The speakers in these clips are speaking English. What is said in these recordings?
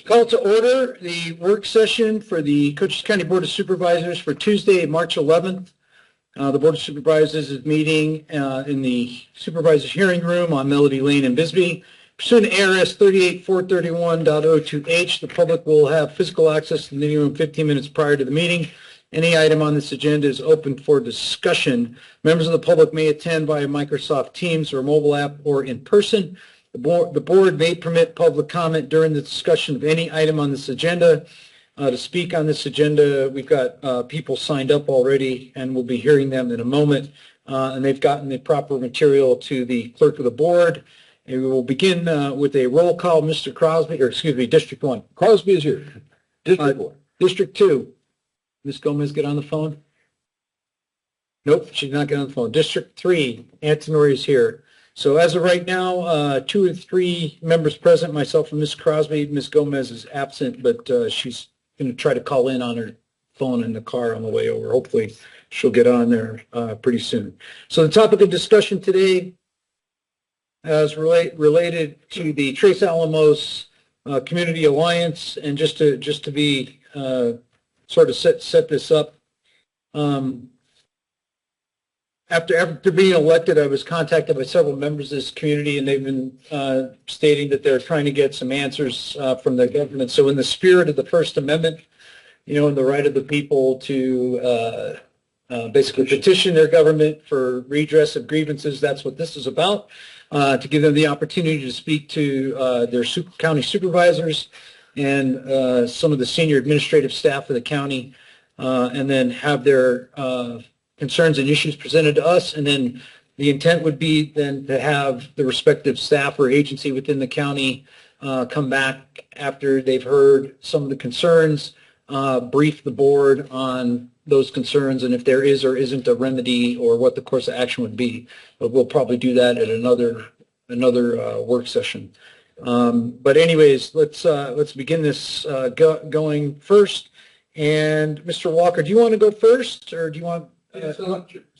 Call to order the work session for the Cochise County Board of Supervisors for Tuesday, March 11th. The Board of Supervisors is meeting in the Supervisors Hearing Room on Melody Lane in Bisbee. Pursuant to ARS 38431.02H, the public will have physical access to the meeting room 15 minutes prior to the meeting. Any item on this agenda is open for discussion. Members of the public may attend via Microsoft Teams or mobile app or in person. The board may permit public comment during the discussion of any item on this agenda. To speak on this agenda, we've got people signed up already, and we'll be hearing them in a moment. And they've gotten the proper material to the clerk of the board. And we will begin with a roll call. Mr. Crosby, or excuse me, District 1. Crosby is here. District 1. District 2. Ms. Gomez, get on the phone. Nope, she's not getting on the phone. District 3, Antonori is here. So as of right now, 2 or 3 members present, myself and Ms. Crosby. Ms. Gomez is absent, but she's going to try to call in on her phone in the car on the way over. Hopefully she'll get on there pretty soon. So the topic of discussion today is related to the Trace Alamos Community Alliance. And just to be sort of set this up, After being elected, I was contacted by several members of this community, and they've been stating that they're trying to get some answers from their government. So in the spirit of the First Amendment, and the right of the people to basically petition their government for redress of grievances, that's what this is about, to give them the opportunity to speak to their county supervisors and some of the senior administrative staff of the county, and then have their concerns and issues presented to us, and then the intent would be then to have the respective staff or agency within the county come back after they've heard some of the concerns, brief the board on those concerns, and if there is or isn't a remedy or what the course of action would be. But we'll probably do that at another work session. But anyways, let's begin this going first. And Mr. Walker, do you want to go first, or do you want?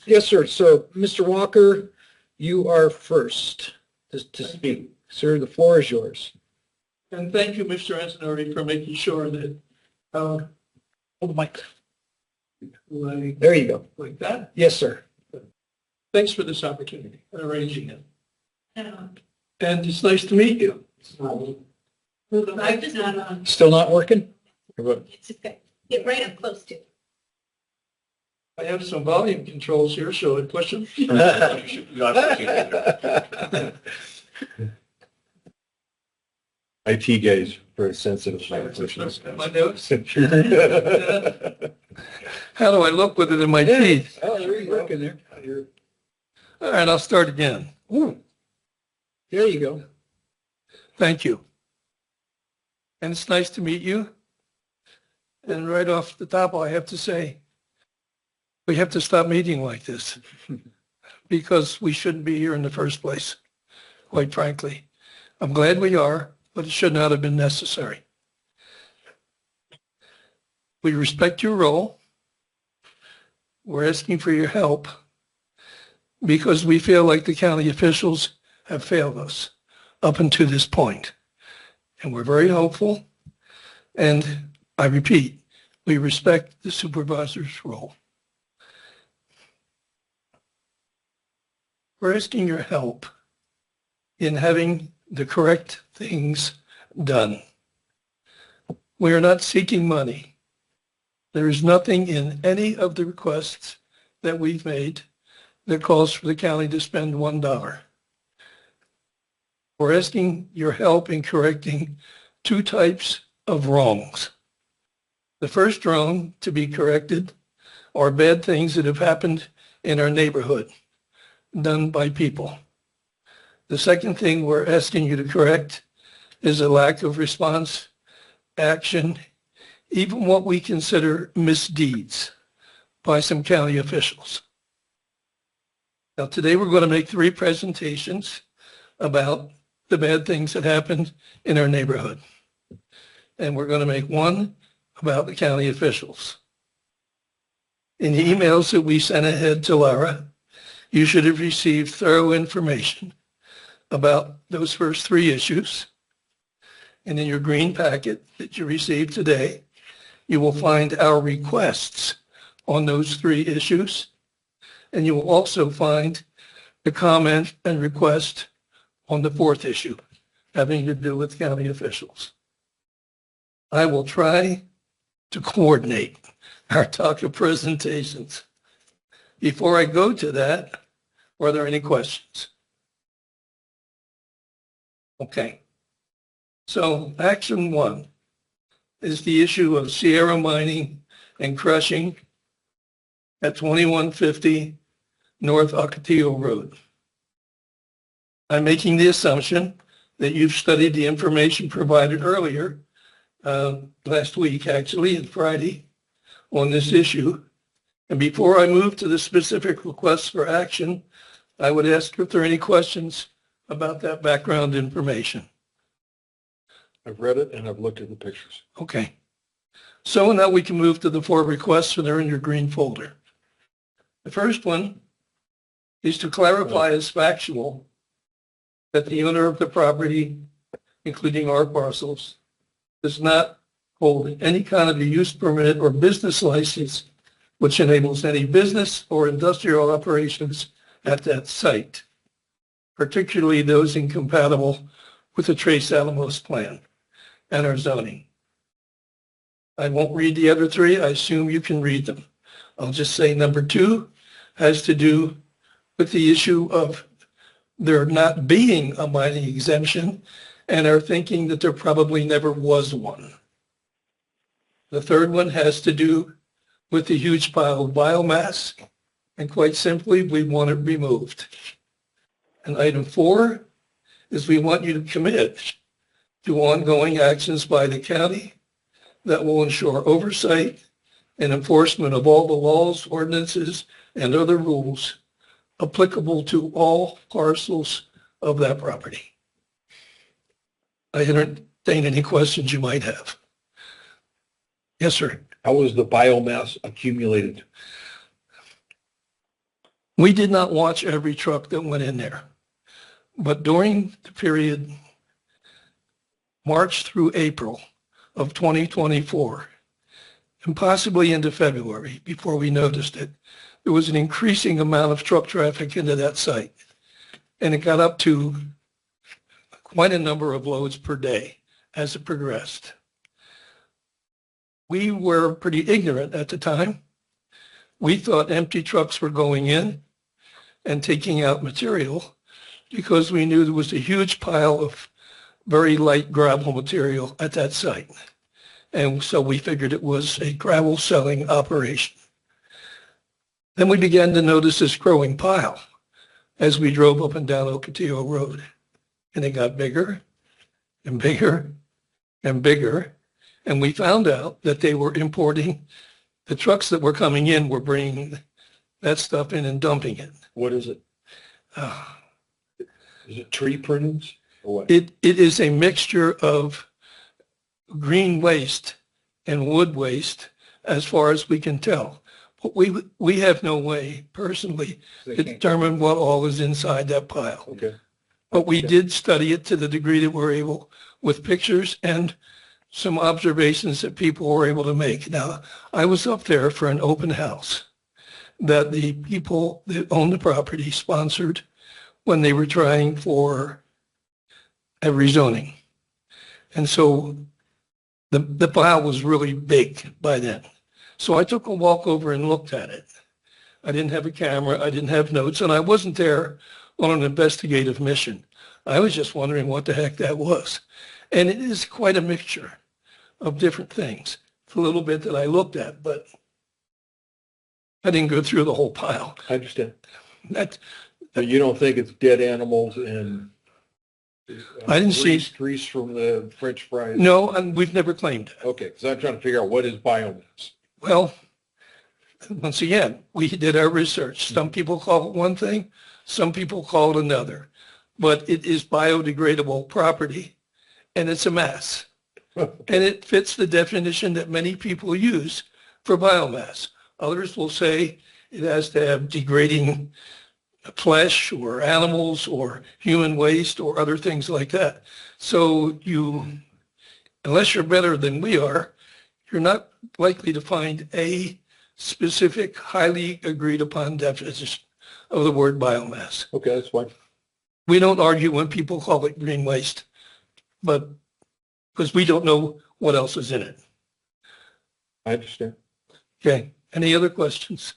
Yes, sir. So, Mr. Walker, you are first to speak. Sir, the floor is yours. And thank you, Mr. Antonori, for making sure that, hold the mic. Like, there you go. Like that? Yes, sir. Thanks for this opportunity and arranging it. And it's nice to meet you. The mic is not on. Still not working? It's okay. Get right up close to it. I have some volume controls here, so I push them. IT guys very sensitive. My notes. How do I look with it in my teeth? Oh, you're working there. All right, I'll start again. Ooh. There you go. Thank you. And it's nice to meet you. And right off the top, I have to say, we have to stop meeting like this because we shouldn't be here in the first place, quite frankly. I'm glad we are, but it should not have been necessary. We respect your role. We're asking for your help because we feel like the county officials have failed us up until this point. And we're very hopeful. And I repeat, we respect the supervisor's role. We're asking your help in having the correct things done. We are not seeking money. There is nothing in any of the requests that we've made that calls for the county to spend $1. We're asking your help in correcting 2 types of wrongs. The first wrong to be corrected are bad things that have happened in our neighborhood, done by people. The second thing we're asking you to correct is a lack of response, action, even what we consider misdeeds by some county officials. Now today we're going to make 3 presentations about the bad things that happened in our neighborhood. And we're going to make 1 about the county officials. In the emails that we sent ahead to Lara, you should have received thorough information about those first 3 issues. And in your green packet that you received today, you will find our requests on those three issues. And you will also find the comment and request on the fourth issue, having to do with county officials. I will try to coordinate our talk of presentations. Before I go to that, are there any questions? Okay. So action one is the issue of Sierra mining and crushing at 2150 North Ocotillo Road. I'm making the assumption that you've studied the information provided earlier, last week actually, and Friday, on this issue. And before I move to the specific requests for action, I would ask if there are any questions about that background information. I've read it and I've looked at the pictures. Okay. So now we can move to the four requests that are in your green folder. The first one is to clarify as factual that the owner of the property, including our parcels, does not hold any kind of a use permit or business license which enables any business or industrial operations at that site, particularly those incompatible with the Trace Alamos plan and our zoning. I won't read the other three. I assume you can read them. I'll just say number two has to do with the issue of there not being a mining exemption and are thinking that there probably never was one. The third one has to do with the huge pile of biomass, and quite simply, we want it removed. And item four is we want you to commit to ongoing actions by the county that will ensure oversight and enforcement of all the laws, ordinances, and other rules applicable to all parcels of that property. I entertain any questions you might have. Yes, sir. How was the biomass accumulated? We did not watch every truck that went in there, but during the period March through April of 2024, and possibly into February before we noticed it, there was an increasing amount of truck traffic into that site. And it got up to quite a number of loads per day as it progressed. We were pretty ignorant at the time. We thought empty trucks were going in and taking out material because we knew there was a huge pile of very light gravel material at that site. And so we figured it was a gravel selling operation. Then we began to notice this growing pile as we drove up and down Ocotillo Road. And it got bigger and bigger and bigger. And we found out that they were importing, the trucks that were coming in were bringing that stuff in and dumping it. What is it? Is it tree prunings or what? It is a mixture of green waste and wood waste as far as we can tell. But we have no way personally to determine what all is inside that pile. Okay. But we did study it to the degree that we're able with pictures and some observations that people were able to make. Now, I was up there for an open house that the people that own the property sponsored when they were trying for a rezoning. And so the pile was really big by then. So I took a walk over and looked at it. I didn't have a camera, I didn't have notes, and I wasn't there on an investigative mission. I was just wondering what the heck that was. And it is quite a mixture of different things. It's a little bit that I looked at, but I didn't go through the whole pile. I understand. That, But you don't think it's dead animals and I didn't see- grease from the French fries? no, and we've never claimed it. Okay, because I'm trying to figure out what is biomass. Well, once again, we did our research. Some people call it one thing, some people call it another. But it is biodegradable property, and it's a mass. And it fits the definition that many people use for biomass. Others will say it has to have degrading flesh or animals or human waste or other things like that. So you unless you're better than we are, you're not likely to find a specific, highly agreed upon definition of the word biomass. Okay, that's fine. We don't argue when people call it green waste, but because we don't know what else is in it. I understand. Okay, any other questions?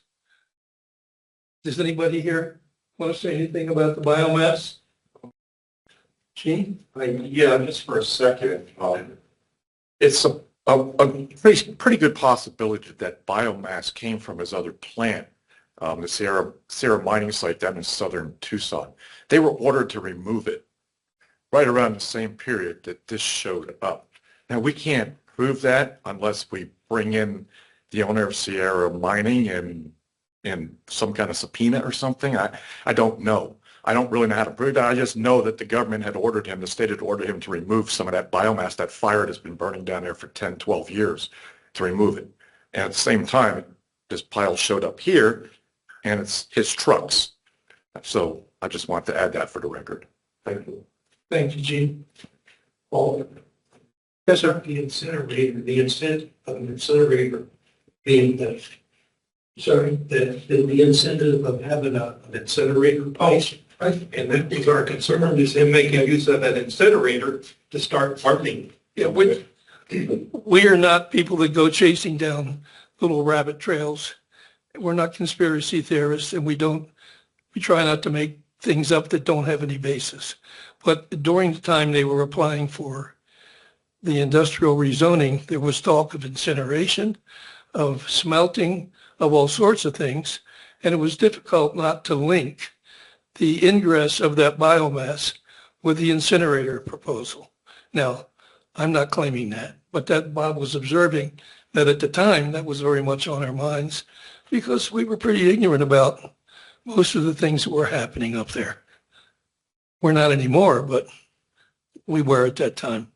Does anybody here want to say anything about the biomass? Gene? Yeah, just for a second. It's a pretty good possibility that biomass came from his other plant, the Sierra mining site down in southern Tucson. They were ordered to remove it right around the same period that this showed up. Now, we can't prove that unless we bring in the owner of Sierra Mining and some kind of subpoena or something. I don't know. I don't really know how to prove that. I just know that the government had ordered him, the state had ordered him to remove some of that biomass, that fire that's been burning down there for 10, 12 years, to remove it. And at the same time, this pile showed up here, and it's his trucks. So I just want to add that for the record. Thank you. Thank you, Gene. Paul, Yes, sir. the incinerator, the incentive of an incinerator being the, Sorry. the incentive of having an incinerator place. Right. And that was our concern, is him making use of that incinerator to start farming. Yeah, we are not people that go chasing down little rabbit trails. We're not conspiracy theorists, and we try not to make things up that don't have any basis. But during the time they were applying for the industrial rezoning, there was talk of incineration, of smelting, of all sorts of things, and it was difficult not to link the ingress of that biomass with the incinerator proposal. Now, I'm not claiming that, but that Bob was observing that at the time that was very much on our minds because we were pretty ignorant about most of the things that were happening up there. We're not anymore, but we were at that time.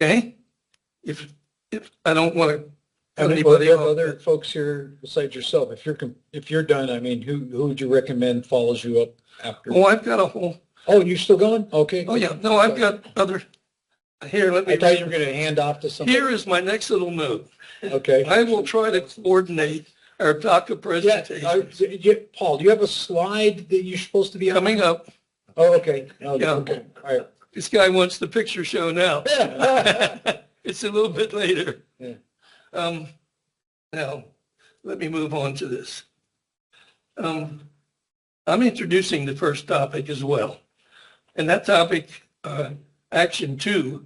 Okay? If I don't want to have anybody have else. other folks here besides yourself? If you're done, I mean, who would you recommend follows you up after? Oh, I've got a whole, Oh, you're still going? Okay. oh yeah, no, I've got other, here, let me, I thought you were going to hand off to somebody. here is my next little note. Okay. I will try to coordinate our DACA Yeah, presentation Paul, do you have a slide that you're supposed to be on? coming up. Oh, okay. Oh, Yeah. Okay. All right. This guy wants the picture show now. Yeah. It's a little bit later. Yeah. Now, let me move on to this. I'm introducing the first topic as well. And that topic, action 2,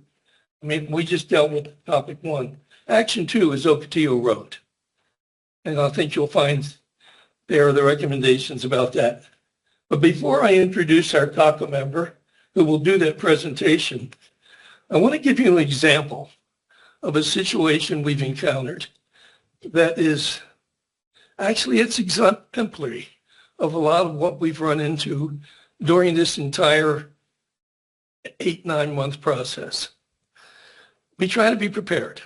I mean, we just dealt with topic 1. Action 2 is Ocotillo Road. And I think you'll find there are the recommendations about that. But before I introduce our TACA member who will do that presentation, I want to give you an example of a situation we've encountered that is, actually it's exemplary of a lot of what we've run into during this entire 8-9 month process. We try to be prepared.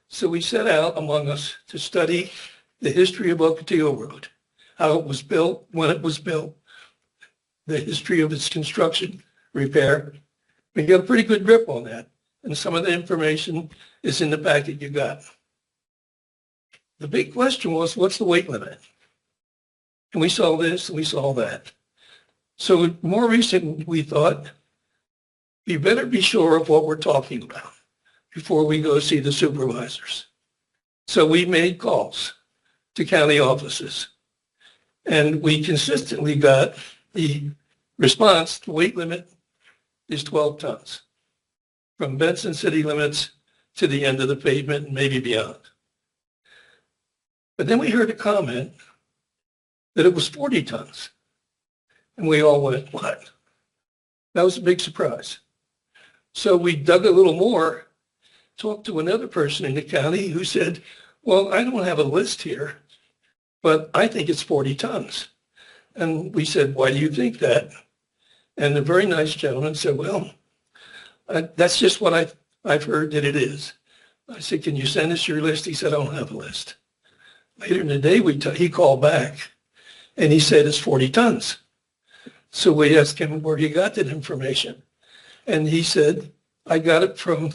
So we set out among us to study the history of Ocotillo Road, how it was built, when it was built, the history of its construction, repair. We got a pretty good grip on that. And some of the information is in the packet you got. The big question was, what's the weight limit? And we saw this, and we saw that. So more recently, we thought, you better be sure of what we're talking about before we go see the supervisors. So we made calls to county offices, and we consistently got the response, the weight limit is 12 tons. From Benson city limits to the end of the pavement and maybe beyond. But then we heard a comment that it was 40 tons. And we all went, what? That was a big surprise. So we dug a little more, talked to another person in the county who said, well, I don't have a list here, but I think it's 40 tons. And we said, why do you think that? And the very nice gentleman said, well, that's just what I've heard that it is. I said, can you send us your list? He said, I don't have a list. Later in the day, he called back and he said it's 40 tons. So we asked him where he got that information. And he said, I got it from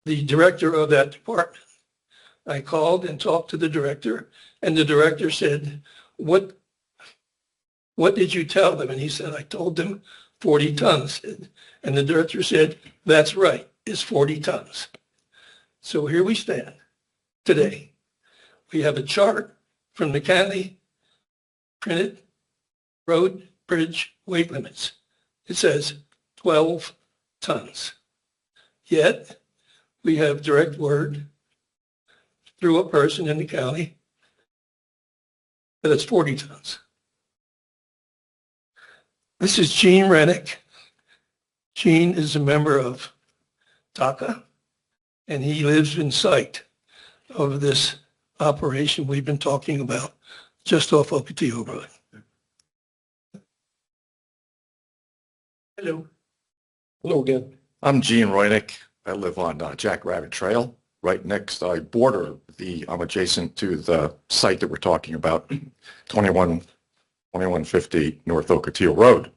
the director of that department. I called and talked to the director, and the director said, what did you tell them? And he said, I told them 40 tons. And the director said, that's right, it's 40 tons. So here we stand today. We have a chart from the county, printed road bridge weight limits. It says 12 tons. Yet we have direct word through a person in the county that it's 40 tons. This is Gene Rennick. Gene is a member of TACA, and he lives in sight of this operation we've been talking about just off Ocotillo Road. Hello. Hello again. I'm Gene Roynick. I live on Jackrabbit Trail, right next, I border I'm adjacent to the site that we're talking about, 2150 North Ocotillo Road.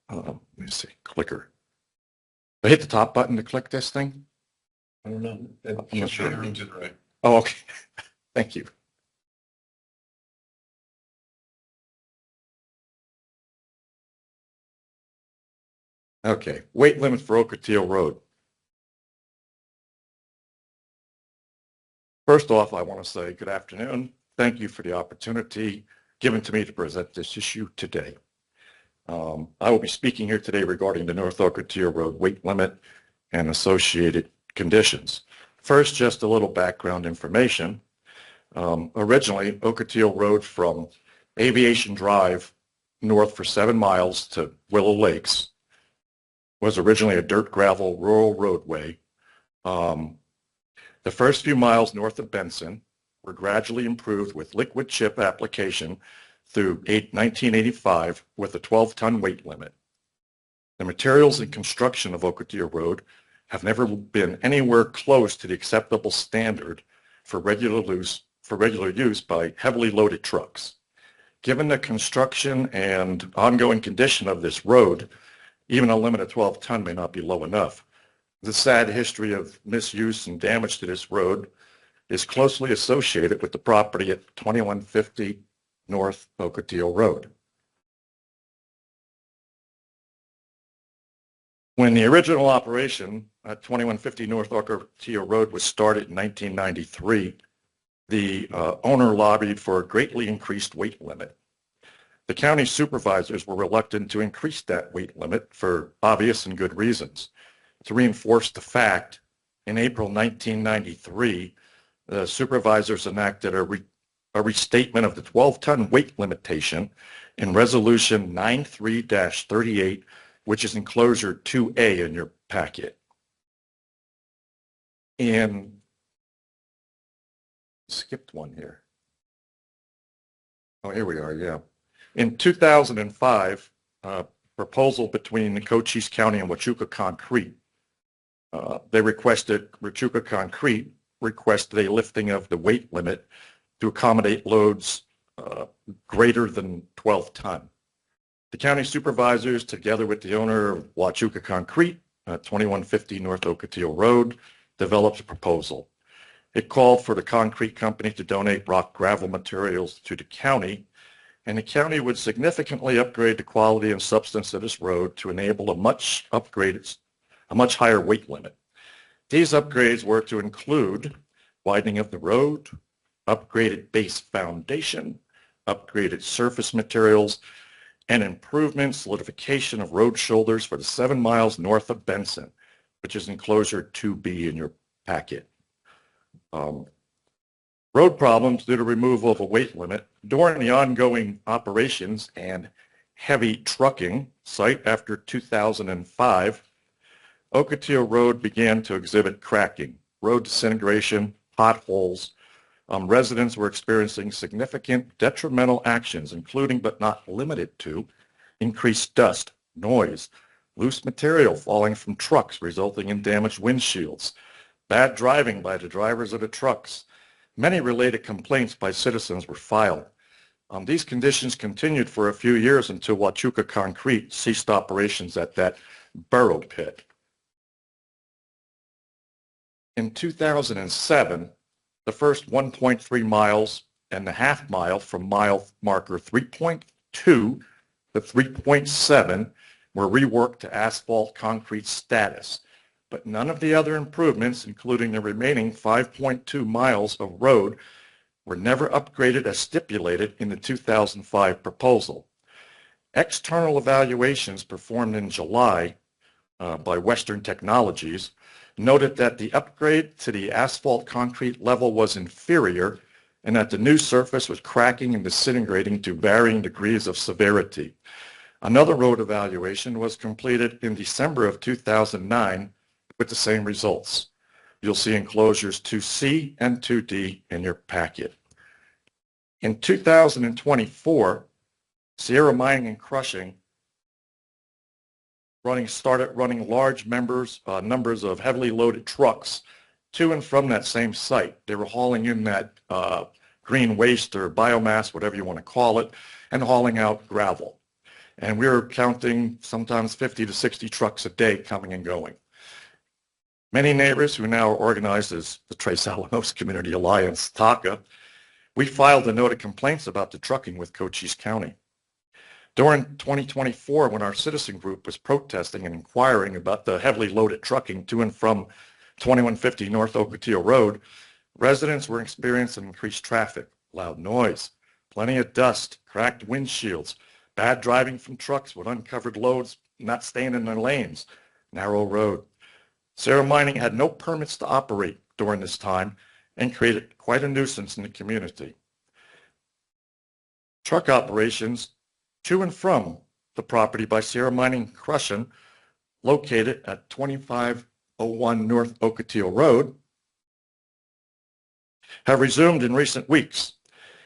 Let me see, clicker. I hit the top button to click this thing? I don't know. I'm not sure. Sharing's it right. Oh, okay. Thank you. Okay, weight limit for Ocotillo Road. First off, I want to say good afternoon. Thank you for the opportunity given to me to present this issue today. I will be speaking here today regarding the North Ocotillo Road weight limit and associated conditions. First, just a little background information. Originally, Ocotillo Road from Aviation Drive north for 7 miles to Willow Lakes was originally a dirt gravel rural roadway. The first few miles north of Benson were gradually improved with liquid chip application through 1985 with a 12-ton weight limit. The materials and construction of Ocotillo Road have never been anywhere close to the acceptable standard for regular use by heavily loaded trucks. Given the construction and ongoing condition of this road, even a limit of 12 ton may not be low enough. The sad history of misuse and damage to this road is closely associated with the property at 2150 North Ocotillo Road. When the original operation at 2150 North Ocotillo Road was started in 1993, the owner lobbied for a greatly increased weight limit. The county supervisors were reluctant to increase that weight limit for obvious and good reasons. To reinforce the fact, in April 1993, the supervisors enacted a restatement of the 12-ton weight limitation in Resolution 93-38, which is enclosure 2A in your packet. And skipped one here. Oh, here we are, yeah. In 2005, proposal between Cochise County and Huachuca Concrete, Huachuca Concrete requested a lifting of the weight limit to accommodate loads greater than 12 ton. The county supervisors, together with the owner of Huachuca Concrete, 2150 North Ocotillo Road, developed a proposal. It called for the concrete company to donate rock gravel materials to the county, and the county would significantly upgrade the quality and substance of this road to enable a much higher weight limit. These upgrades were to include widening of the road, upgraded base foundation, upgraded surface materials, and improvement solidification of road shoulders for the 7 miles north of Benson, which is enclosure 2B in your packet. Road problems due to removal of a weight limit during the ongoing operations and heavy trucking site after 2005, Ocotillo Road began to exhibit cracking, road disintegration, potholes. Residents were experiencing significant detrimental actions, including but not limited to increased dust, noise, loose material falling from trucks resulting in damaged windshields, bad driving by the drivers of the trucks. Many related complaints by citizens were filed. These conditions continued for a few years until Huachuca Concrete ceased operations at that burrow pit. In 2007, the first 1.3 miles and the half mile from mile marker 3.2 to 3.7 were reworked to asphalt concrete status, but none of the other improvements, including the remaining 5.2 miles of road, were never upgraded as stipulated in the 2005 proposal. External evaluations performed in July by Western Technologies noted that the upgrade to the asphalt concrete level was inferior and that the new surface was cracking and disintegrating to varying degrees of severity. Another road evaluation was completed in December of 2009 with the same results. You'll see enclosures 2C and 2D in your packet. In 2024, Sierra Mining and Crushing started running large numbers of heavily loaded trucks to and from that same site. They were hauling in that green waste or biomass, whatever you want to call it, and hauling out gravel. And we were counting sometimes 50 to 60 trucks a day coming and going. Many neighbors who now are organized as the Trace Alamos Community Alliance, TACA, we filed a note of complaints about the trucking with Cochise County. During 2024, when our citizen group was protesting and inquiring about the heavily loaded trucking to and from 2150 North Ocotillo Road, residents were experiencing increased traffic, loud noise, plenty of dust, cracked windshields, bad driving from trucks with uncovered loads not staying in their lanes, narrow road. Sierra Mining had no permits to operate during this time and created quite a nuisance in the community. Truck operations to and from the property by Sierra Mining Crushing, located at 2501 North Ocotillo Road, have resumed in recent weeks.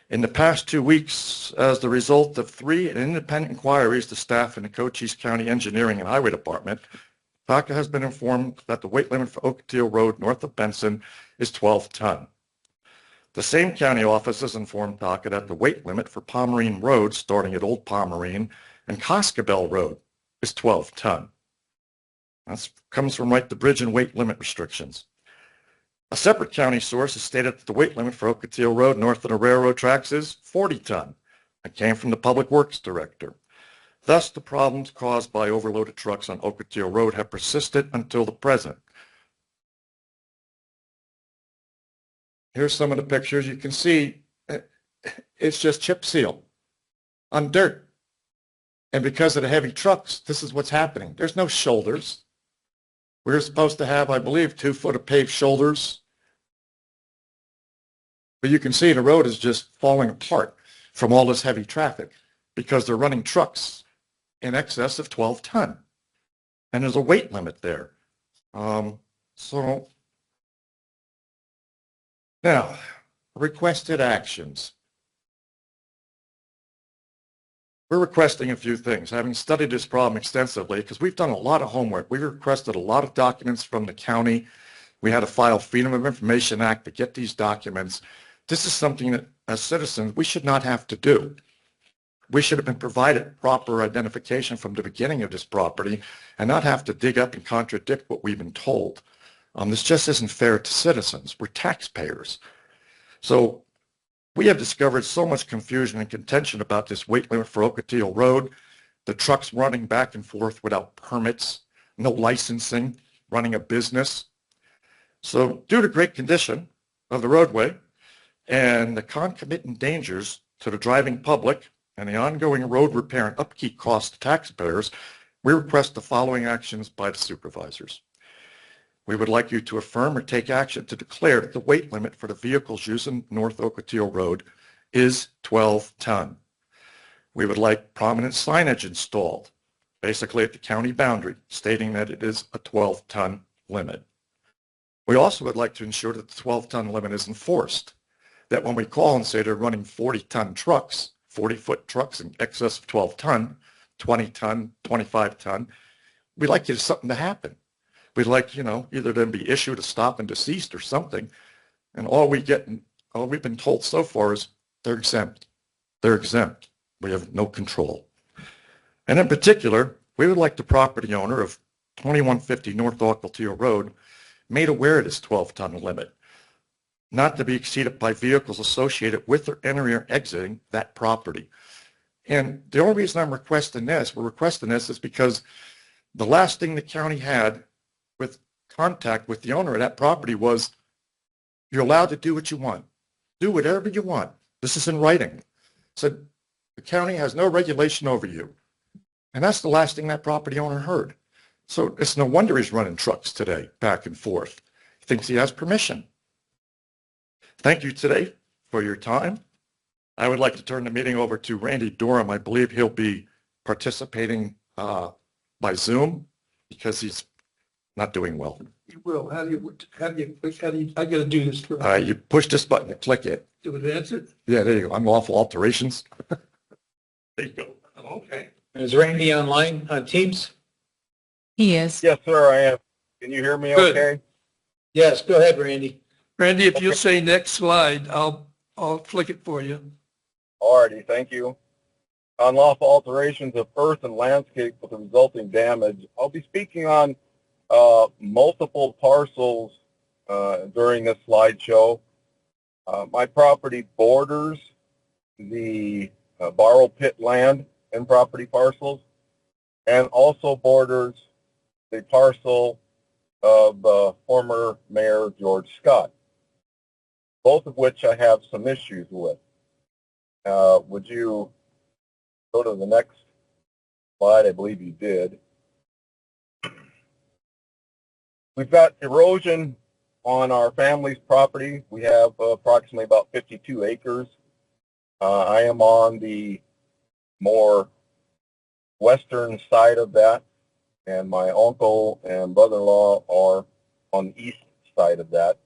In the past 2 weeks, as the result of 3 independent inquiries to staff in the Cochise County Engineering and Highway Department, TACA has been informed that the weight limit for Ocotillo Road north of Benson is 12 ton. The same county offices informed TACA that the weight limit for Pomerine Road, starting at Old Pomerine, and Coscabel Road is 12 ton. That comes from the bridge and weight limit restrictions. A separate county source has stated that the weight limit for Ocotillo Road north of the railroad tracks is 40 ton. It came from the Public Works Director. Thus, the problems caused by overloaded trucks on Ocotillo Road have persisted until the present. Here's some of the pictures. You can see it's just chip seal on dirt. And because of the heavy trucks, this is what's happening. There's no shoulders. We're supposed to have, I believe, 2 foot of paved shoulders. But you can see the road is just falling apart from all this heavy traffic because they're running trucks in excess of 12 ton. And there's a weight limit there. Now, requested actions. We're requesting a few things. Having studied this problem extensively, because we've done a lot of homework, we requested a lot of documents from the county. We had to file Freedom of Information Act to get these documents. This is something that, as citizens, we should not have to do. We should have been provided proper identification from the beginning of this property and not have to dig up and contradict what we've been told. This just isn't fair to citizens. We're taxpayers. So we have discovered so much confusion and contention about this weight limit for Ocotillo Road, the trucks running back and forth without permits, no licensing, running a business. So due to great condition of the roadway and the concomitant dangers to the driving public and the ongoing road repair and upkeep costs to taxpayers, we request the following actions by the supervisors. We would like you to affirm or take action to declare that the weight limit for the vehicles using North Ocotillo Road is 12 ton. We would like prominent signage installed, basically at the county boundary, stating that it is a 12 ton limit. We also would like to ensure that the 12 ton limit is enforced, that when we call and say they're running 40 ton trucks, 40-foot trucks in excess of 12 ton, 20 ton, 25 ton, we'd like something to happen. We'd like, either them be issued a stop and desist or something. And all we've been told so far is they're exempt. They're exempt. We have no control. And in particular, we would like the property owner of 2150 North Ocotillo Road, made aware of this 12-ton limit, not to be exceeded by vehicles associated with or entering or exiting that property. And the only reason we're requesting this is because the last thing the county had with contact with the owner of that property was, you're allowed to do what you want. Do whatever you want. This is in writing. Said the county has no regulation over you. And that's the last thing that property owner heard. So it's no wonder he's running trucks today, back and forth. He thinks he has permission. Thank you today for your time. I would like to turn the meeting over to Randy Durham. I believe he'll be participating by Zoom because he's not doing well. You will. How do you, I gotta do this for, You push this button and click it. to advance it? Yeah, there you go. Unlawful alterations. There you go. Okay. Is Randy online on Teams? He is. Yes, sir, I am. Can you hear me Good. okay? Yes, go ahead, Randy. Randy, if you'll say next slide, I'll flick it for you. Alrighty, thank you. Unlawful alterations of earth and landscape with the resulting damage. I'll be speaking on multiple parcels during this slideshow. My property borders the borrow pit land and property parcels, and also borders the parcel of former Mayor George Scott, both of which I have some issues with. Would you go to the next slide? I believe you did. We've got erosion on our family's property. We have approximately about 52 acres. I am on the more western side of that, and my uncle and brother-in-law are on the east side of that,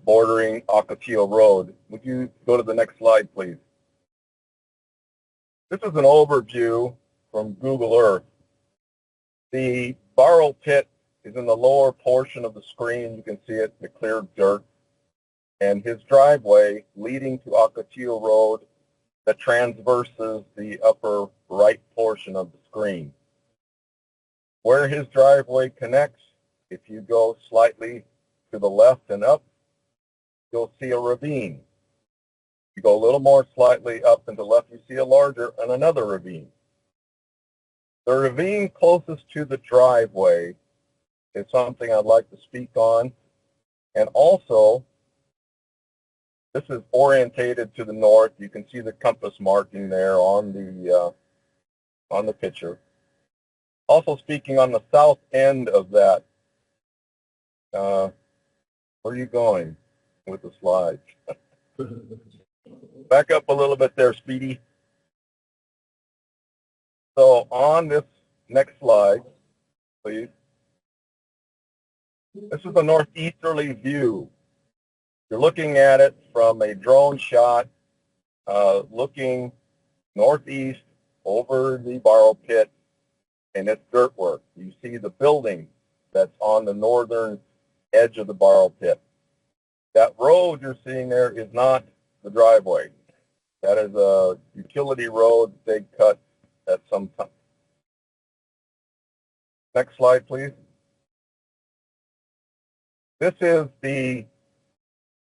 bordering Ocotillo Road. Would you go to the next slide, please? This is an overview from Google Earth. The borrow pit is in the lower portion of the screen. You can see it, the cleared dirt. And his driveway leading to Ocotillo Road that transverses the upper right portion of the screen. Where his driveway connects, if you go slightly to the left and up, you'll see a ravine. You go a little more slightly up and to the left, you see a larger and another ravine. The ravine closest to the driveway is something I'd like to speak on. And also, this is orientated to the north. You can see the compass marking there on the picture. Also speaking on the south end of that, where are you going with the slide? Back up a little bit there, Speedy. So on this next slide, please. This is the northeasterly view. You're looking at it from a drone shot, looking northeast over the borrow pit, and it's dirt work. You see the building that's on the northern edge of the borrow pit. That road you're seeing there is not the driveway. That is a utility road they cut at some time. Next slide, please. This is the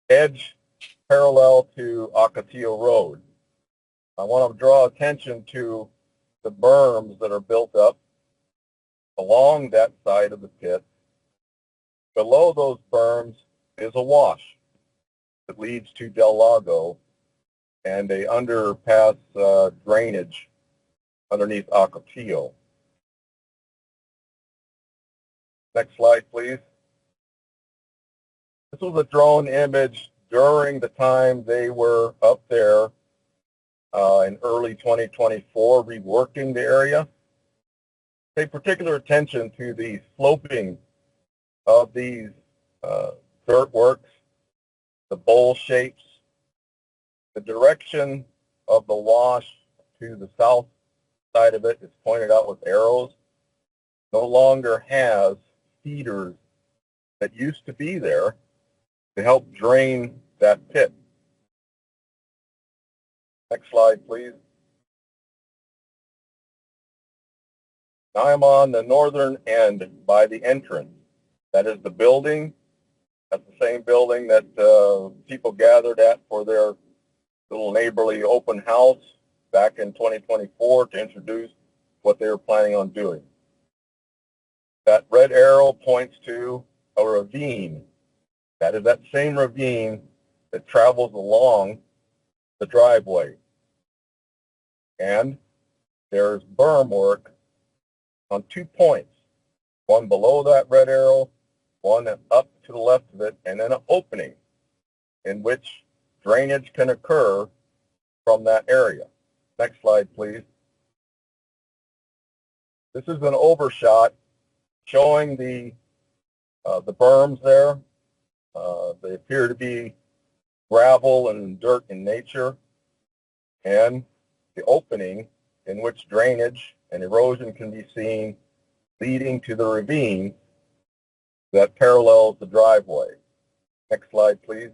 edge parallel to Ocotillo Road. I want to draw attention to the berms that are built up along that side of the pit. Below those berms is a wash that leads to Del Lago and a underpass drainage underneath Ocotillo. Next slide, please. This was a drone image during the time they were up there in early 2024 reworking the area. Pay particular attention to the sloping of these dirt works, the bowl shapes, the direction of the wash to the south side of it is pointed out with arrows. No longer has feeders that used to be there to help drain that pit. Next slide, please. Now I'm on the northern end by the entrance. That is the building. That's the same building that people gathered at for their little neighborly open house back in 2024 to introduce what they were planning on doing. That red arrow points to a ravine. That is that same ravine that travels along the driveway. And there's berm work on 2 points, one below that red arrow, one up to the left of it, and then an opening in which drainage can occur from that area. Next slide, please. This is an overshot showing the berms there. They appear to be gravel and dirt in nature, and the opening in which drainage and erosion can be seen leading to the ravine that parallels the driveway. Next slide, please.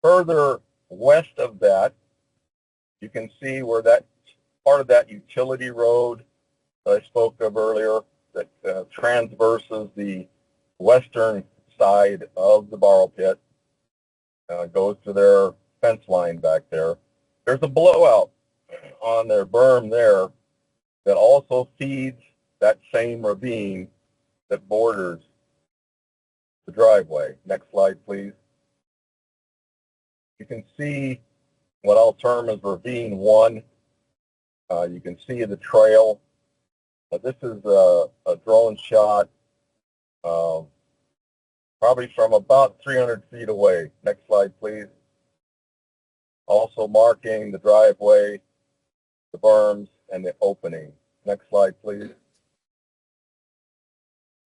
Further west of that, you can see where that part of that utility road that I spoke of earlier that transverses the western side of the borrow pit goes to their fence line back there. There's a blowout on their berm there that also feeds that same ravine that borders the driveway. Next slide, please. You can see what I'll term as ravine 1. You can see the trail. This is a drone shot probably from about 300 feet away. Next slide, please. Also marking the driveway, the berms, and the opening. Next slide, please.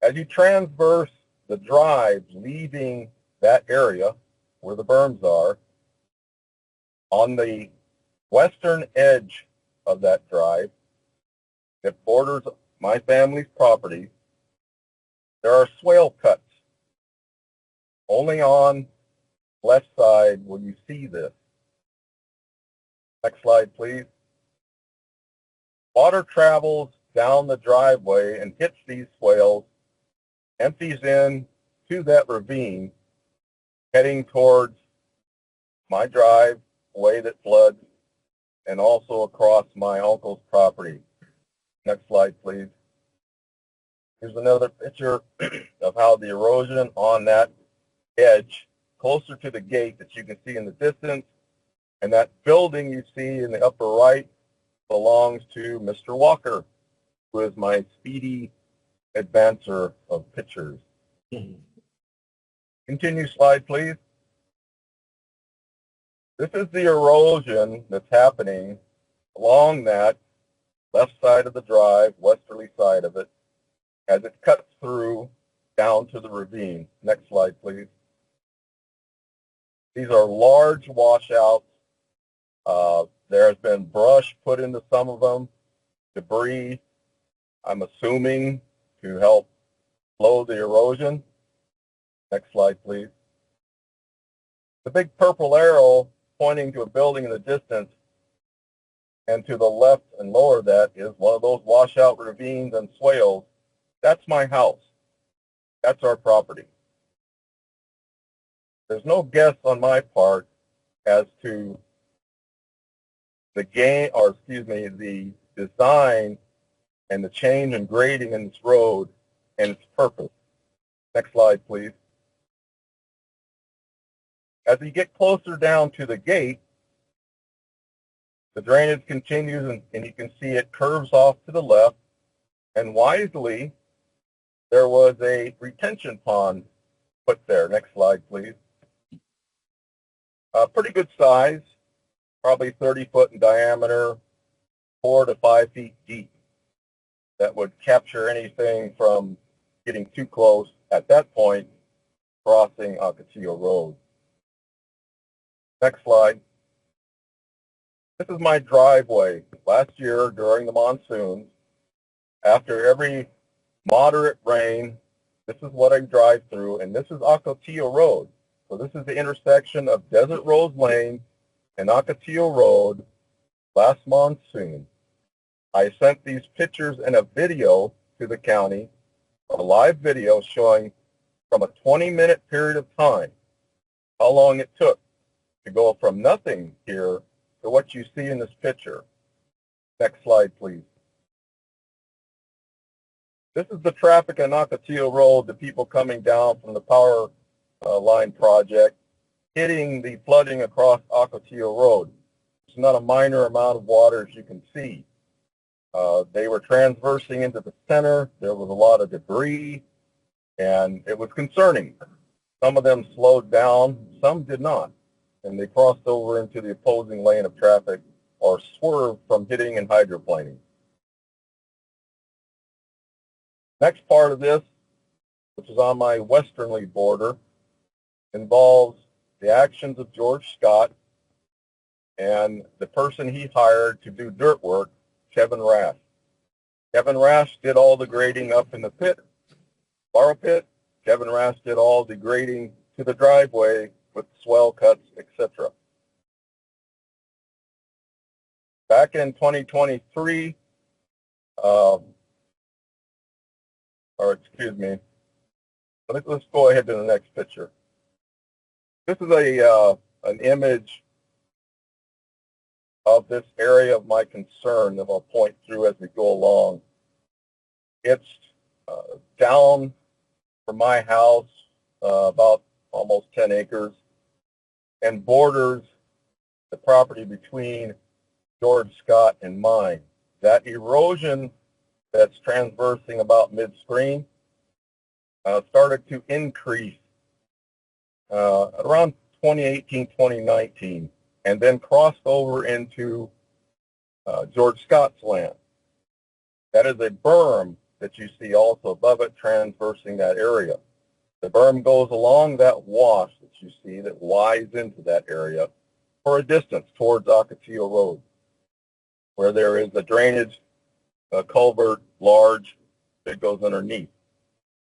As you transverse the drive leaving that area where the berms are, on the western edge of that drive that borders my family's property, there are swale cuts. Only on the left side will you see this. Next slide, please. Water travels down the driveway and hits these swales, empties in to that ravine, heading towards my driveway that floods, and also across my uncle's property. Next slide, please. Here's another picture of how the erosion on that edge, closer to the gate that you can see in the distance, and that building you see in the upper right belongs to Mr. Walker, who is my speedy advancer of pictures. Continue slide, please. This is the erosion that's happening along that left side of the drive, westerly side of it, as it cuts through down to the ravine. Next slide, please. These are large washouts. There has been brush put into some of them, debris, I'm assuming, to help slow the erosion. Next slide, please. The big purple arrow pointing to a building in the distance, and to the left and lower of that is one of those washout ravines and swales. That's my house. That's our property. There's no guess on my part as to the the design and the change in grading in this road and its purpose. Next slide, please. As you get closer down to the gate, the drainage continues, and you can see it curves off to the left, and wisely, there was a retention pond put there. Next slide, please. Pretty good size, probably 30 foot in diameter, 4 to 5 feet deep. That would capture anything from getting too close at that point, crossing Ocotillo Road. Next slide. This is my driveway. Last year during the monsoons, after every moderate rain, this is what I drive through, and this is Ocotillo Road. So this is the intersection of Desert Rose Lane and Ocotillo Road last monsoon. I sent these pictures and a video to the county, a live video showing from a 20-minute period of time how long it took to go from nothing here to what you see in this picture. Next slide, please. This is the traffic on Ocotillo Road, the people coming down from the power line project, hitting the flooding across Ocotillo Road. It's not a minor amount of water, as you can see. They were transversing into the center. There was a lot of debris, and it was concerning. Some of them slowed down, some did not, and they crossed over into the opposing lane of traffic or swerved from hitting and hydroplaning. Next part of this, which is on my westernly border, involves the actions of George Scott and the person he hired to do dirt work, Kevin Rash. Kevin Rash did all the grading up in the pit, borrow pit. Kevin Rash did all the grading to the driveway with swell cuts, etc. Back in 2023, let's go ahead to the next picture. This is an image of this area of my concern that I'll point through as we go along. It's down from my house about almost 10 acres and borders the property between George Scott and mine. That erosion that's transversing about mid-screen started to increase around 2018, 2019, and then crossed over into George Scott's land. That is a berm that you see also above it transversing that area. The berm goes along that wash that you see that lies into that area for a distance towards Ocotillo Road, where there is a drainage culvert, large, that goes underneath.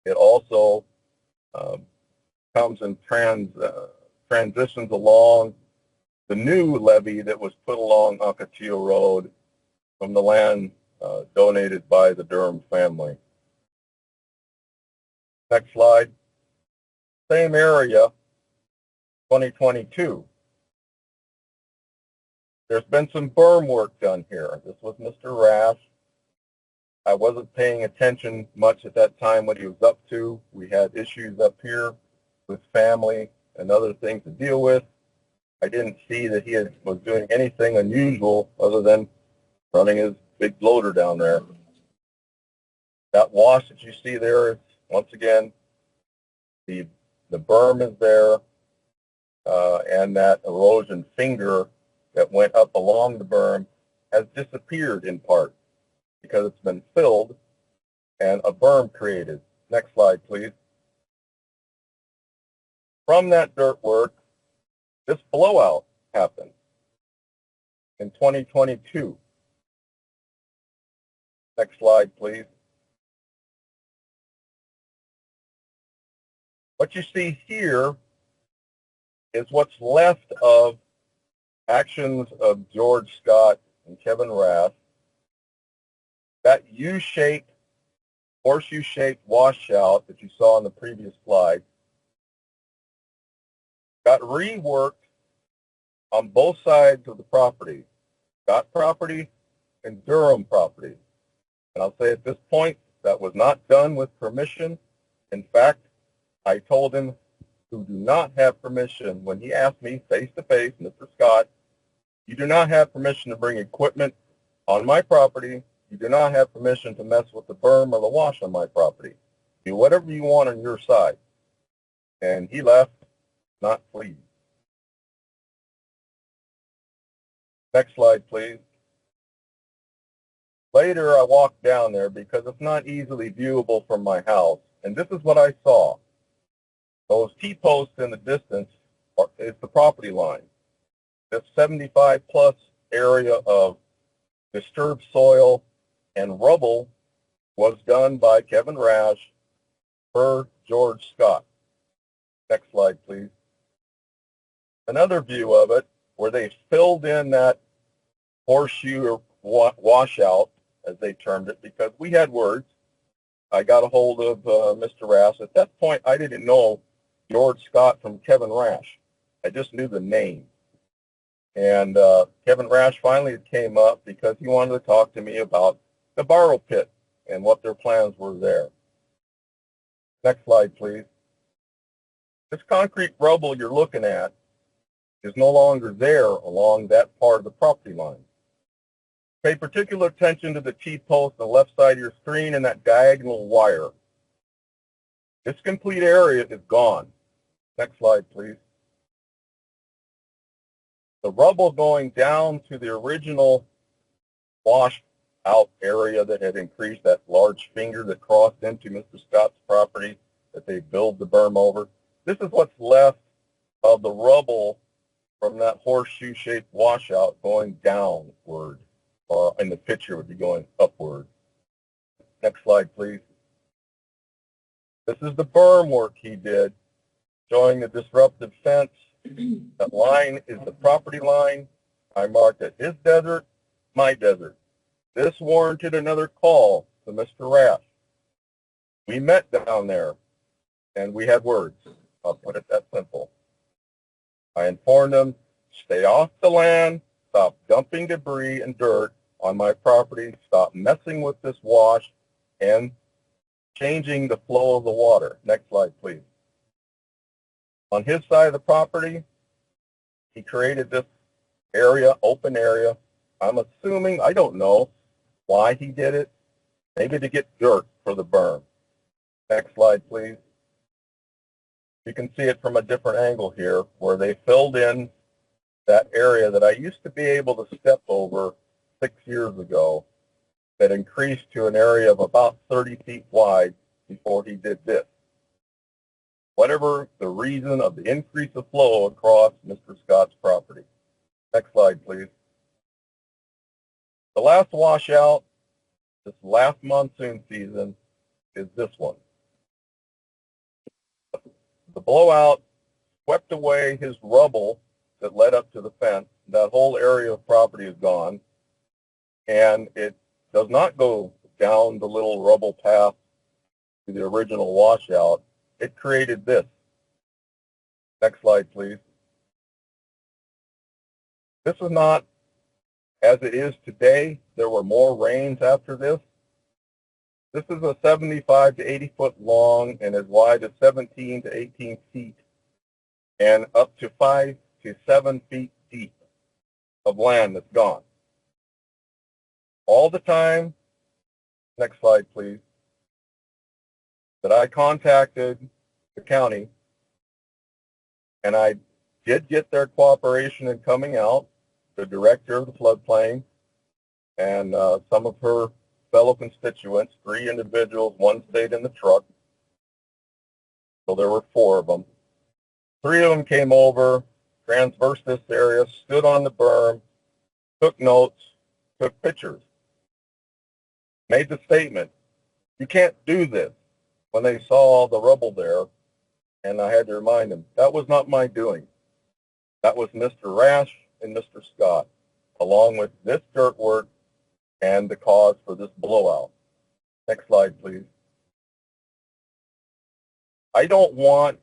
It also comes and transitions along the new levee that was put along Ocotillo Road from the land donated by the Durham family. Next slide. Same area, 2022. There's been some berm work done here. This was Mr. Rash. I wasn't paying attention much at that time what he was up to. We had issues up here with family and other things to deal with. I didn't see that he was doing anything unusual other than running his big loader down there. That wash that you see there is, once again, the berm is there, and that erosion finger that went up along the berm has disappeared in part because it's been filled and a berm created. Next slide, please. From that dirt work, this blowout happened in 2022. Next slide, please. What you see here is what's left of actions of George Scott and Kevin Rath. That U-shaped, horseshoe-shaped washout that you saw on the previous slide got reworked on both sides of the property, Scott property and Durham property. And I'll say at this point, that was not done with permission. In fact, I told him who do not have permission when he asked me face-to-face, Mr. Scott, you do not have permission to bring equipment on my property. You do not have permission to mess with the berm or the wash on my property. Do whatever you want on your side. And he left, not pleased. Next slide, please. Later, I walked down there because it's not easily viewable from my house. And this is what I saw. Those T-posts in the distance is the property line. This 75-plus area of disturbed soil and rubble was done by Kevin Rash per George Scott. Next slide, please. Another view of it where they filled in that horseshoe or washout as they termed it, because we had words. I got a hold of Mr. Rash. At that point, I didn't know George Scott from Kevin Rash. I just knew the name. And Kevin Rash finally came up because he wanted to talk to me about the borrow pit and what their plans were there. Next slide, please. This concrete rubble you're looking at is no longer there along that part of the property line. Pay particular attention to the T-post on the left side of your screen and that diagonal wire. This complete area is gone. Next slide, please. The rubble going down to the original wash out area that had increased, that large finger that crossed into Mr. Scott's property that they built the berm over. This is what's left of the rubble from that horseshoe-shaped washout going downward. In the picture would be going upward. Next slide, please. This is the berm work he did, showing the disruptive fence. That line is the property line. I marked it his desert, my desert. This warranted another call to Mr. Rash. We met down there, and we had words. I'll put it that simple. I informed him, stay off the land, stop dumping debris and dirt on my property, stop messing with this wash, and changing the flow of the water. Next slide, please. On his side of the property, he created this area, open area. I'm assuming, I don't know why he did it, maybe to get dirt for the berm. Next slide, please. You can see it from a different angle here, where they filled in that area that I used to be able to step over 6 years ago, that increased to an area of about 30 feet wide before he did this. Whatever the reason of the increase of flow across Mr. Scott's property. Next slide, please. The last washout this last monsoon season is this one. The blowout swept away his rubble that led up to the fence. That whole area of property is gone, and it does not go down the little rubble path to the original washout. It created this. Next slide, please. This is not as it is today. There were more rains after this. This is a 75 to 80 foot long and as wide as 17 to 18 feet and up to 5 to 7 feet deep of land that's gone. All the time, next slide please, that I contacted the county, and I did get their cooperation in coming out, the director of the floodplain and some of her fellow constituents, 3 individuals, 1 stayed in the truck, so there were 4 of them. 3 of them came over, transversed this area, stood on the berm, took notes, took pictures, made the statement, you can't do this, when they saw all the rubble there, and I had to remind them, that was not my doing. That was Mr. Rash and Mr. Scott, along with this dirt work and the cause for this blowout. Next slide, please. I don't want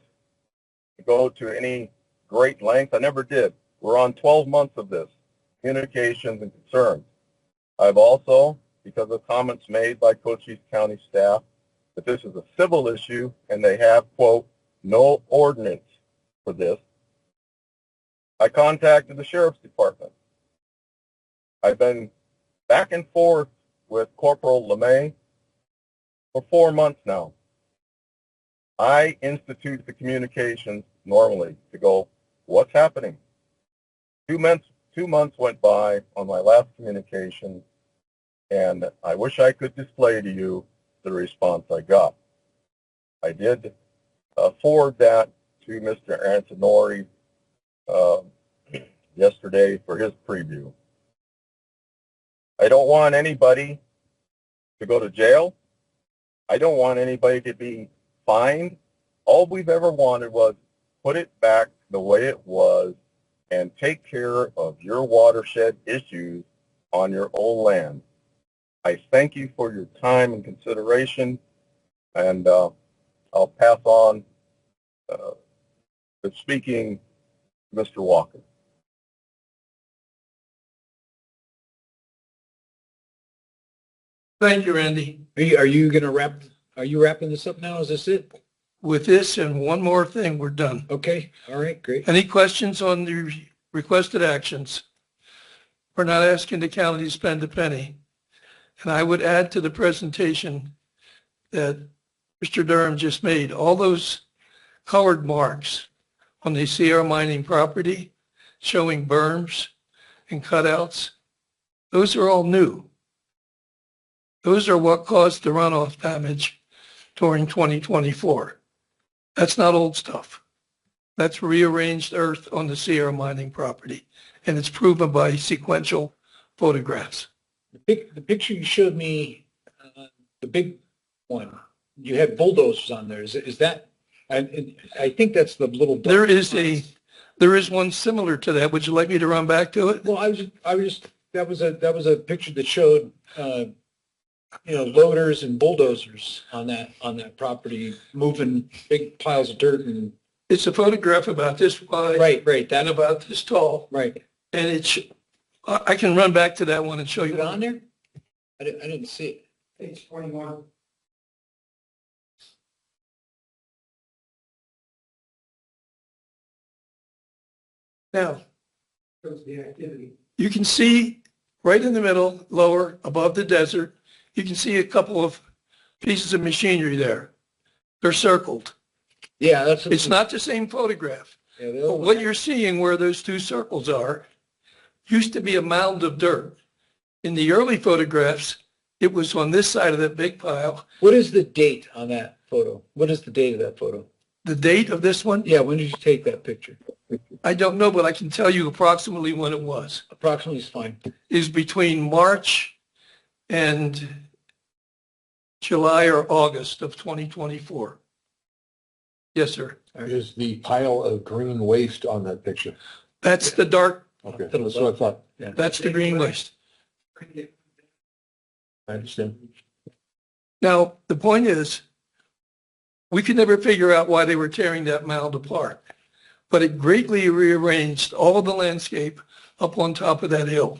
to go to any great length. I never did. We're on 12 months of this, communications and concerns. I've also, because of comments made by Cochise County staff, that this is a civil issue and they have, quote, no ordinance for this. I contacted the Sheriff's Department. I've been back and forth with Corporal LeMay for 4 months now. I institute the communications normally to go, what's happening? 2 months went by on my last communication, and I wish I could display to you the response I got. I did forward that to Mr. Antonori yesterday for his preview. I don't want anybody to go to jail. I don't want anybody to be fined. All we've ever wanted was put it back the way it was and take care of your watershed issues on your own land. I thank you for your time and consideration, and I'll pass on the speaking to Mr. Walker. Thank you, Randy. Are you going to are you wrapping this up now? Is this it? With this and one more thing, we're done. Okay. All right. Great. Any questions on the requested actions? We're not asking the county to spend a penny. And I would add to the presentation that Mr. Durham just made, all those colored marks on the Sierra Mining property showing berms and cutouts, those are all new. Those are what caused the runoff damage during 2024. That's not old stuff. That's rearranged earth on the Sierra Mining property, and it's proven by sequential photographs. The picture you showed me, the big one, you had bulldozers on there. Is that? I think that's the little. There is one similar to that. Would you like me to run back to it? Well, that was a picture that showed, loaders and bulldozers on that property moving big piles of dirt and. It's a photograph about this wide. Right. And about this tall. Right. And I can run back to that one and show Is you. it on there? I didn't see it. Page 21. Now, you can see right in the middle, lower, above the desert, you can see a couple of pieces of machinery there. They're circled. Yeah, It's not the same photograph. Yeah, But what you're seeing where those two circles are used to be a mound of dirt. In the early photographs, it was on this side of that big pile. What is the date on that photo? What is the date of that photo? The date of this one, Yeah, when did you take that picture? I don't know, but I can tell you approximately when it was. Approximately is fine. Is between March and July or August of 2024. Yes, sir. Is the pile of green waste on that picture? That's the dark, Okay, that's what I thought. that's the green waste. I understand. Now, the point is, we could never figure out why they were tearing that mound apart, but it greatly rearranged all the landscape up on top of that hill.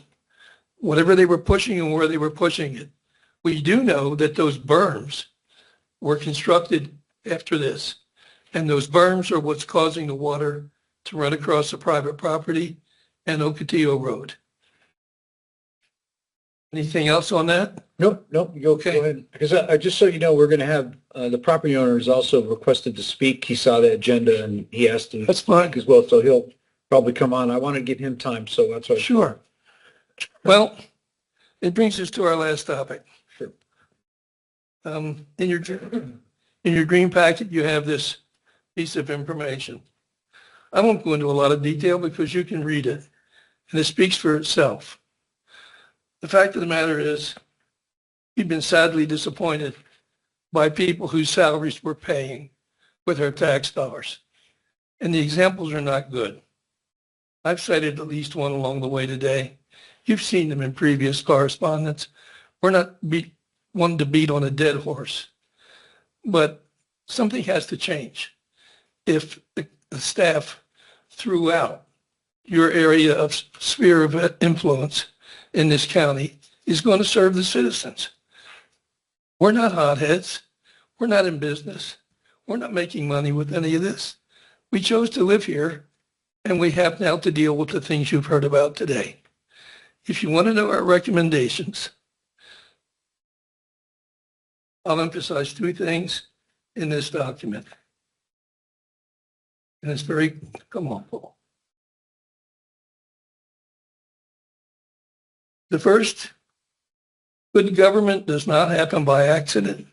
Whatever they were pushing and where they were pushing it. We do know that those berms were constructed after this, and those berms are what's causing the water to run across the private property and Ocotillo Road. Anything else on that? Nope, you go ahead. Because just so you know, we're going to have, the property owner has also requested to speak. He saw the agenda and he asked to That's fine. speak as well, so he'll probably come on. I want to give him time, so that's why. Sure. Well, it brings us to our last topic. Sure. In your green packet, you have this piece of information. I won't go into a lot of detail because you can read it, and it speaks for itself. The fact of the matter is, we've been sadly disappointed by people whose salaries we're paying with our tax dollars, and the examples are not good. I've cited at least one along the way today. You've seen them in previous correspondence. We're not one to beat on a dead horse, but something has to change. If the staff throughout your area of sphere of influence in this county is going to serve the citizens. We're not hotheads. We're not in business. We're not making money with any of this. We chose to live here, and we have now to deal with the things you've heard about today. If you want to know our recommendations, I'll emphasize two things in this document. And it's very, come on, Paul. The first, good government does not happen by accident.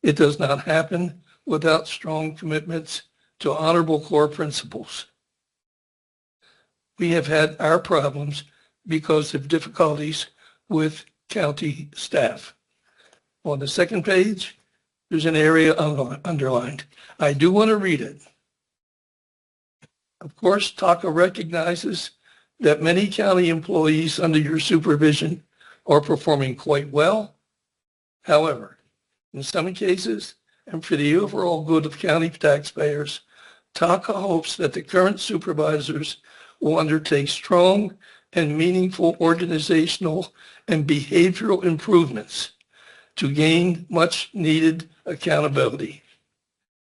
It does not happen without strong commitments to honorable core principles. We have had our problems because of difficulties with county staff. On the second page, there's an area underlined. I do want to read it. Of course, TACA recognizes that many county employees under your supervision are performing quite well However, in some cases, and for the overall good of county taxpayers, TACA hopes that the current supervisors will undertake strong and meaningful organizational and behavioral improvements to gain much needed accountability.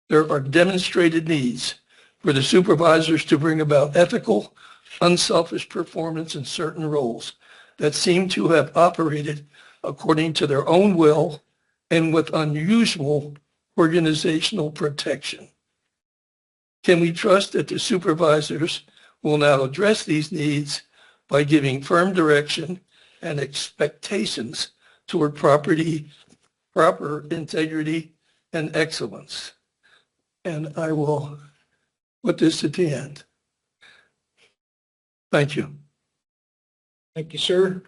There are demonstrated needs for the supervisors to bring about ethical, unselfish performance in certain roles that seem to have operated according to their own will and with unusual organizational protection. Can we trust that the supervisors will now address these needs by giving firm direction and expectations toward proper integrity and excellence? And I will put this at the end. Thank you. Thank you, sir.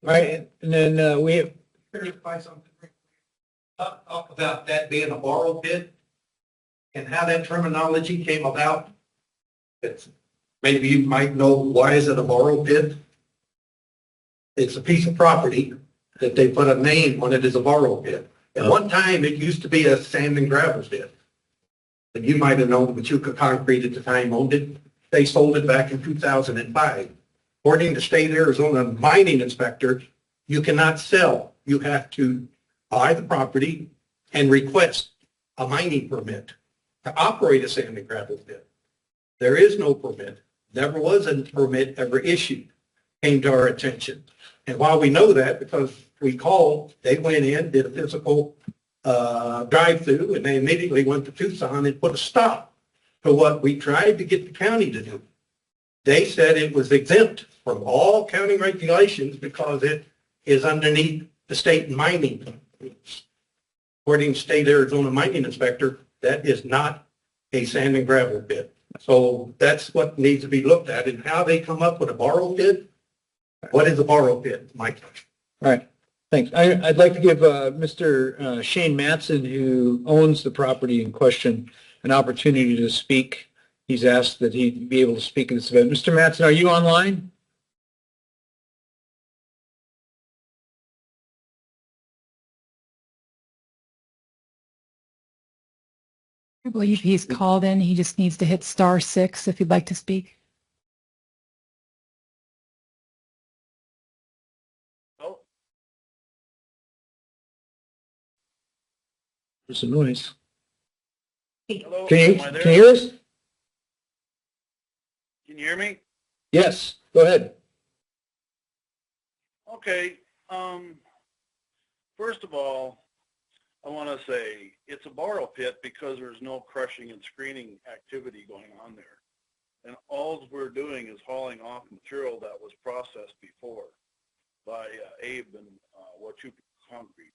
All right, and then we have, Clarify something about that being a borrow pit and how that terminology came about. It's, maybe you might know, why is it a borrow pit? It's a piece of property that they put a name on it as a borrow pit. At one time, it used to be a sand and gravel pit. And you might have known, Machuca Concrete at the time owned it. They sold it back in 2005. According to state Arizona mining inspector, you cannot sell. You have to buy the property and request a mining permit to operate a sand and gravel pit. There is no permit. Never was a permit ever issued. Came to our attention. And while we know that, because we called, they went in, did a physical drive-through, and they immediately went to Tucson and put a stop to what we tried to get the county to do. They said it was exempt from all county regulations because it is underneath the state mining. According to state Arizona mining inspector, that is not a sand and gravel pit. So that's what needs to be looked at, and how they come up with a borrow pit. What is a borrow pit, Mike? all right, thanks. I'd like to give Mr. Shane Matson, who owns the property in question, an opportunity to speak. He's asked that he be able to speak in this event. Mr. Matson, are you online? I believe he's called in. He just needs to hit *6 if he'd like to speak. There's a noise. Hello, Can am I you there? hear us? Can you hear me? Yes, go ahead. Okay. First of all, I want to say it's a borrow pit because there's no crushing and screening activity going on there. And all we're doing is hauling off material that was processed before by Abe and Machuca Concrete.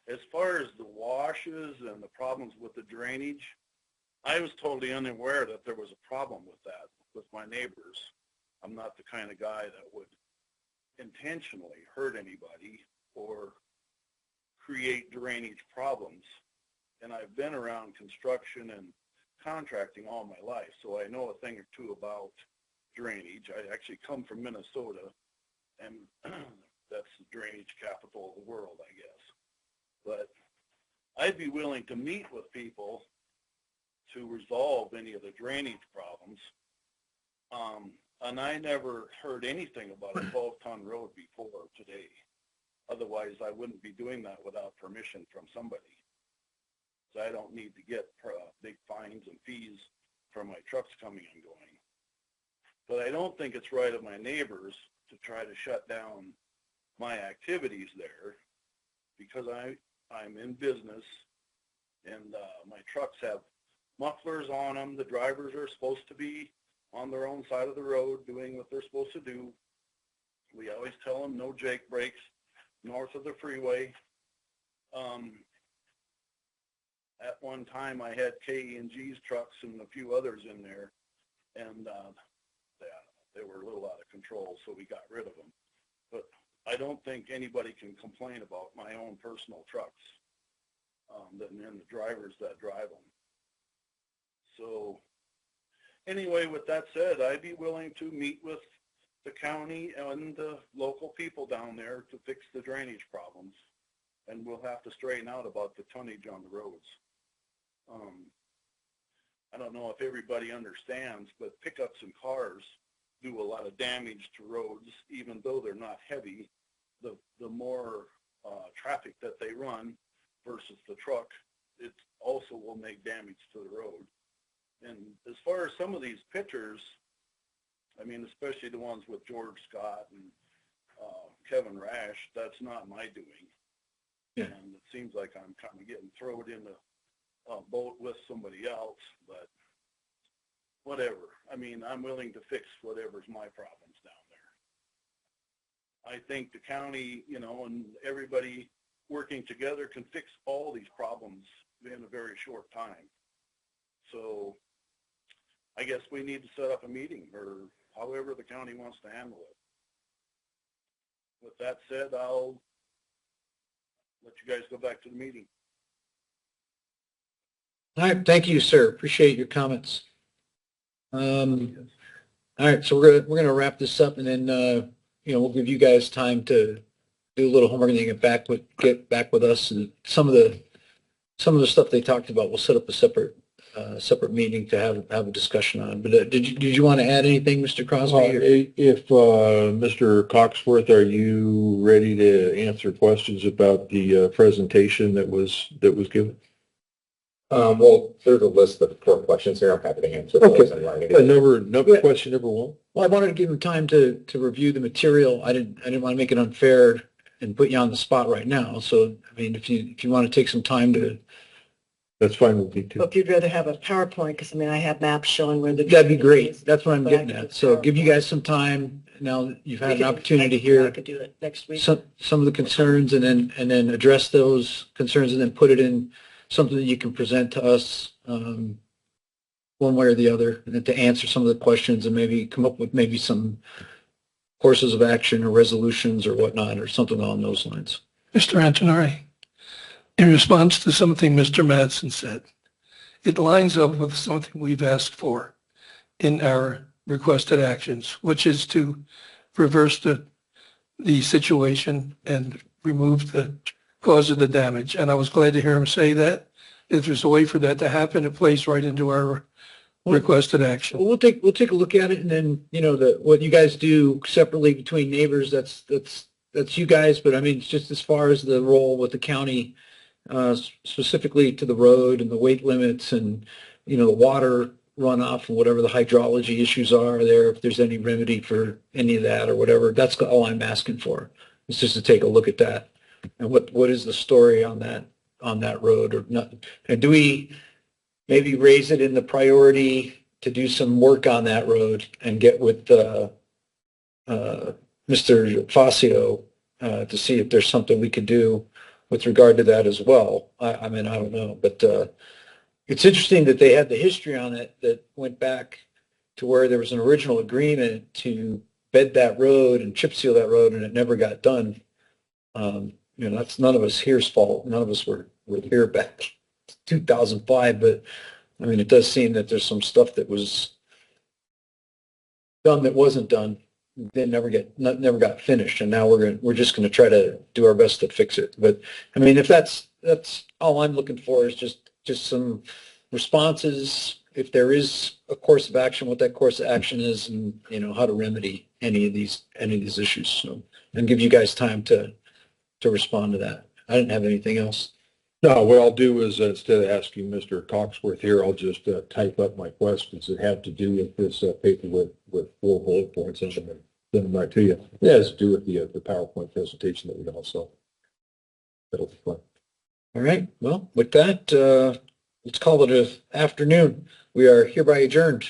As far as the washes and the problems with the drainage, I was totally unaware that there was a problem with that with my neighbors. I'm not the kind of guy that would intentionally hurt anybody or create drainage problems. And I've been around construction and contracting all my life, so I know a thing or two about drainage. I actually come from Minnesota, and that's the drainage capital of the world, I guess. But I'd be willing to meet with people to resolve any of the drainage problems. And I never heard anything about a 12-ton road before today. Otherwise, I wouldn't be doing that without permission from somebody. So I don't need to get big fines and fees for my trucks coming and going. But I don't think it's right of my neighbors to try to shut down my activities there, because I'm in business, and my trucks have mufflers on them. The drivers are supposed to be on their own side of the road doing what they're supposed to do. We always tell them no Jake brakes north of the freeway. At one time I had K&G's trucks and a few others in there, and they were a little out of control, so we got rid of them. But I don't think anybody can complain about my own personal trucks than the drivers that drive them. So anyway, with that said, I'd be willing to meet with the county and the local people down there to fix the drainage problems. And we'll have to straighten out about the tonnage on the roads. I don't know if everybody understands, but pickups and cars do a lot of damage to roads, even though they're not heavy. The more traffic that they run versus the truck, it also will make damage to the road. And as far as some of these pictures, I mean, especially the ones with George Scott and Kevin Rash, that's not my doing. Yeah. And it seems like I'm kind of getting thrown in a boat with somebody else, but whatever. I mean, I'm willing to fix whatever's my problems down there. I think the county, you know, and everybody working together can fix all these problems in a very short time. So I guess we need to set up a meeting, or however the county wants to handle it. With that said, I'll let you guys go back to the meeting. All right, thank you, sir. Appreciate your comments. All right, so we're gonna wrap this up, and then you know, we'll give you guys time to do a little homework and then get back with us, and some of the stuff they talked about, we'll set up a separate meeting to have a discussion on. But did you want to add anything, Mr. Crosby? If Mr. Coxworth, are you ready to answer questions about the presentation that was given? Well, there's a list of 4 questions here. I'm happy to answer those. Question number 1. Well, I wanted to give them time to review the material. I didn't want to make it unfair and put you on the spot right now. So, I mean, if you want to take some time to. That's fine with me too. If you'd rather have a PowerPoint, because I mean, I have maps showing where the. That'd be great. That's what I'm But I getting could at. do So give you PowerPoint. guys some time. Now that you've had We an could- opportunity I here. could do it next week. Some of the concerns, and then address those concerns, and then put it in something that you can present to us one way or the other, and then to answer some of the questions, and maybe come up with maybe some courses of action or resolutions or whatnot, or something along those lines. Mr. Antonari, in response to something Mr. Madsen said, it lines up with something we've asked for in our requested actions, which is to reverse the situation and remove the cause of the damage. And I was glad to hear him say that. If there's a way for that to happen, it plays right into our requested action. Well, we'll take a look at it, and then, you know, what you guys do separately between neighbors, that's you guys. But I mean, it's just as far as the role with the county, specifically to the road and the weight limits, and, you know, the water runoff and whatever the hydrology issues are there, if there's any remedy for any of that or whatever. That's all I'm asking for. It's just to take a look at that, and what is the story on that road, or not, and do we maybe raise it in the priority to do some work on that road and get with Mr. Fascio to see if there's something we could do with regard to that as well. I mean, I don't know, but it's interesting that they had the history on it that went back to where there was an original agreement to bed that road and chip seal that road, and it never got done. You know, that's none of us here's fault. None of us were here back 2005, but I mean, it does seem that there's some stuff that was done that wasn't done. They never got finished, and now we're just going to try to do our best to fix it. But I mean, if that's all I'm looking for is just some responses. If there is a course of action, what that course of action is, and, you know, how to remedy any of these issues. So, and give you guys time to respond to that. I didn't have anything else. No, what I'll do is instead of asking Mr. Coxworth here, I'll just type up my questions that have to do with this paper with 4 bullet points and send them right to you. It has to do with the PowerPoint presentation that we also. That'll be fun. All right. Well, with that, let's call it an afternoon. We are hereby adjourned.